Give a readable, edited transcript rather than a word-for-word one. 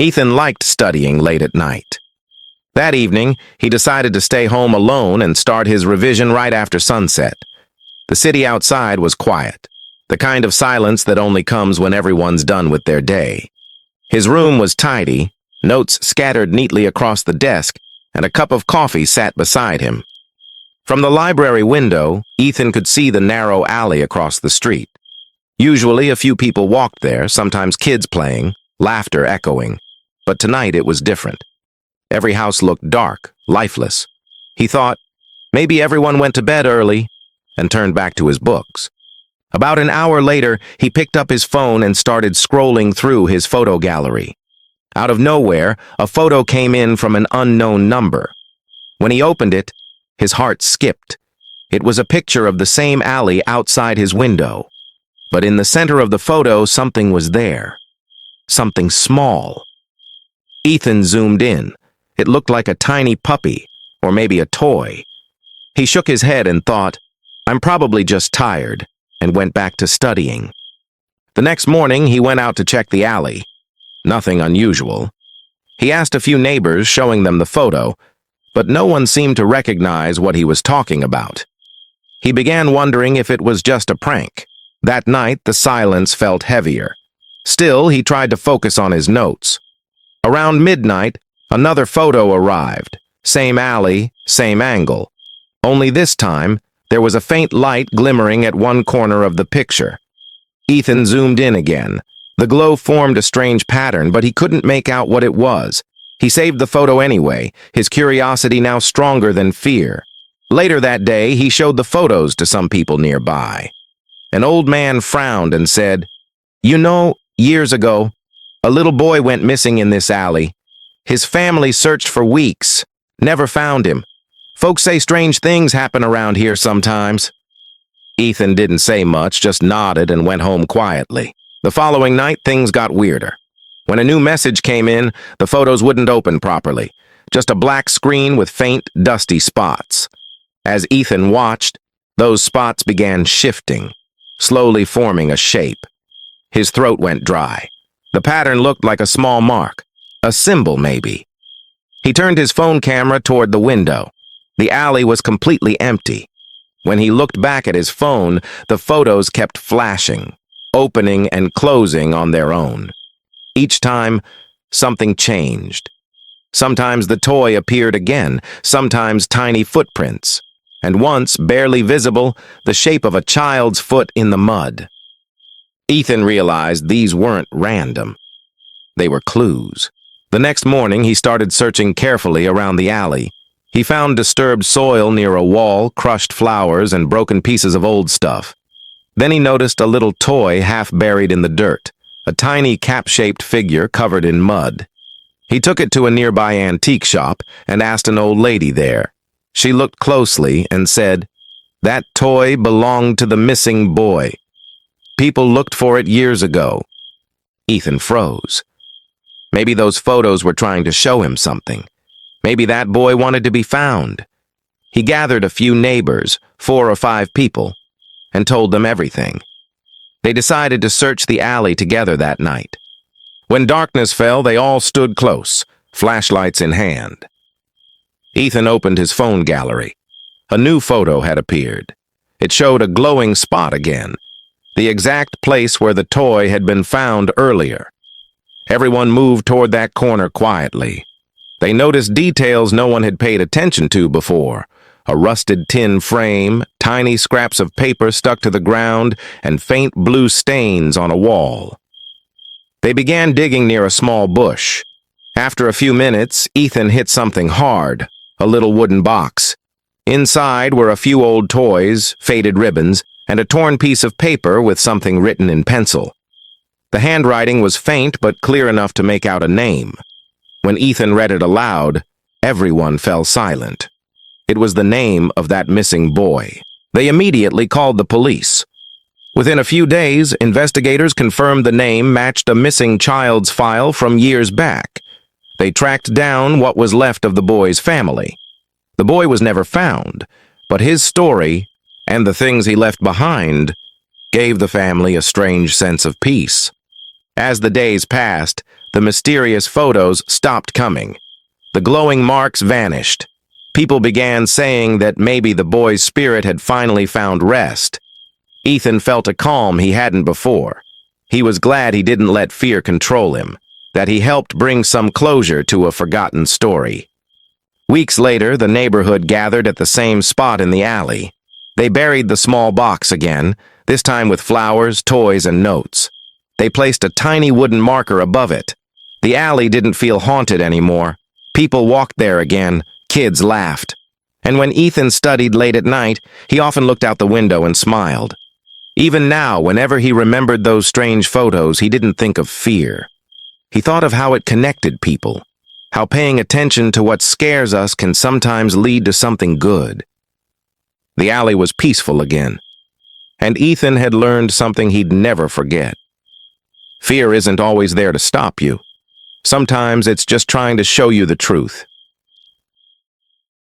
Ethan liked studying late at night. That evening, he decided to stay home alone and start his revision right after sunset. The city outside was quiet, the kind of silence that only comes when everyone's done with their day. His room was tidy, notes scattered neatly across the desk, and a cup of coffee sat beside him. From the library window, Ethan could see the narrow alley across the street. Usually, a few people walked there, sometimes kids playing, laughter echoing. But tonight it was different. Every house looked dark, lifeless. He thought, maybe everyone went to bed early, and turned back to his books. About an hour later, he picked up his phone and started scrolling through his photo gallery. Out of nowhere, a photo came in from an unknown number. When he opened it, his heart skipped. It was a picture of the same alley outside his window. But in the center of the photo, something was there. Something small. Ethan zoomed in. It looked like a tiny puppy, or maybe a toy. He shook his head and thought, I'm probably just tired, and went back to studying. The next morning, he went out to check the alley. Nothing unusual. He asked a few neighbors, showing them the photo, but no one seemed to recognize what he was talking about. He began wondering if it was just a prank. That night, the silence felt heavier. Still, he tried to focus on his notes. Around midnight, another photo arrived. Same alley, same angle. Only this time, there was a faint light glimmering at one corner of the picture. Ethan zoomed in again. The glow formed a strange pattern, but he couldn't make out what it was. He saved the photo anyway, his curiosity now stronger than fear. Later that day, he showed the photos to some people nearby. An old man frowned and said, You know, years ago, a little boy went missing in this alley. His family searched for weeks, never found him. Folks say strange things happen around here sometimes. Ethan didn't say much, just nodded and went home quietly. The following night, things got weirder. When a new message came in, the photos wouldn't open properly. Just a black screen with faint, dusty spots. As Ethan watched, those spots began shifting, slowly forming a shape. His throat went dry. The pattern looked like a small mark, a symbol maybe. He turned his phone camera toward the window. The alley was completely empty. When he looked back at his phone, the photos kept flashing, opening and closing on their own. Each time, something changed. Sometimes the toy appeared again, sometimes tiny footprints, and once, barely visible, the shape of a child's foot in the mud. Ethan realized these weren't random. They were clues. The next morning, he started searching carefully around the alley. He found disturbed soil near a wall, crushed flowers, and broken pieces of old stuff. Then he noticed a little toy half buried in the dirt, a tiny cap-shaped figure covered in mud. He took it to a nearby antique shop and asked an old lady there. She looked closely and said, That toy belonged to the missing boy. People looked for it years ago. Ethan froze. Maybe those photos were trying to show him something. Maybe that boy wanted to be found. He gathered a few neighbors, 4 or 5 people, and told them everything. They decided to search the alley together that night. When darkness fell, they all stood close, flashlights in hand. Ethan opened his phone gallery. A new photo had appeared. It showed a glowing spot again, the exact place where the toy had been found earlier. Everyone moved toward that corner quietly. They noticed details no one had paid attention to before. A rusted tin frame, tiny scraps of paper stuck to the ground, and faint blue stains on a wall. They began digging near a small bush. After a few minutes, Ethan hit something hard, a little wooden box. Inside were a few old toys, faded ribbons, and a torn piece of paper with something written in pencil. The handwriting was faint but clear enough to make out a name. When Ethan read it aloud, everyone fell silent. It was the name of that missing boy. They immediately called the police. Within a few days, investigators confirmed the name matched a missing child's file from years back. They tracked down what was left of the boy's family. The boy was never found, but his story, and the things he left behind, gave the family a strange sense of peace. As the days passed, the mysterious photos stopped coming. The glowing marks vanished. People began saying that maybe the boy's spirit had finally found rest. Ethan felt a calm he hadn't before. He was glad he didn't let fear control him, that he helped bring some closure to a forgotten story. Weeks later, the neighborhood gathered at the same spot in the alley. They buried the small box again, this time with flowers, toys, and notes. They placed a tiny wooden marker above it. The alley didn't feel haunted anymore. People walked there again, kids laughed. And when Ethan studied late at night, he often looked out the window and smiled. Even now, whenever he remembered those strange photos, he didn't think of fear. He thought of how it connected people, how paying attention to what scares us can sometimes lead to something good. The alley was peaceful again, and Ethan had learned something he'd never forget. Fear isn't always there to stop you. Sometimes it's just trying to show you the truth.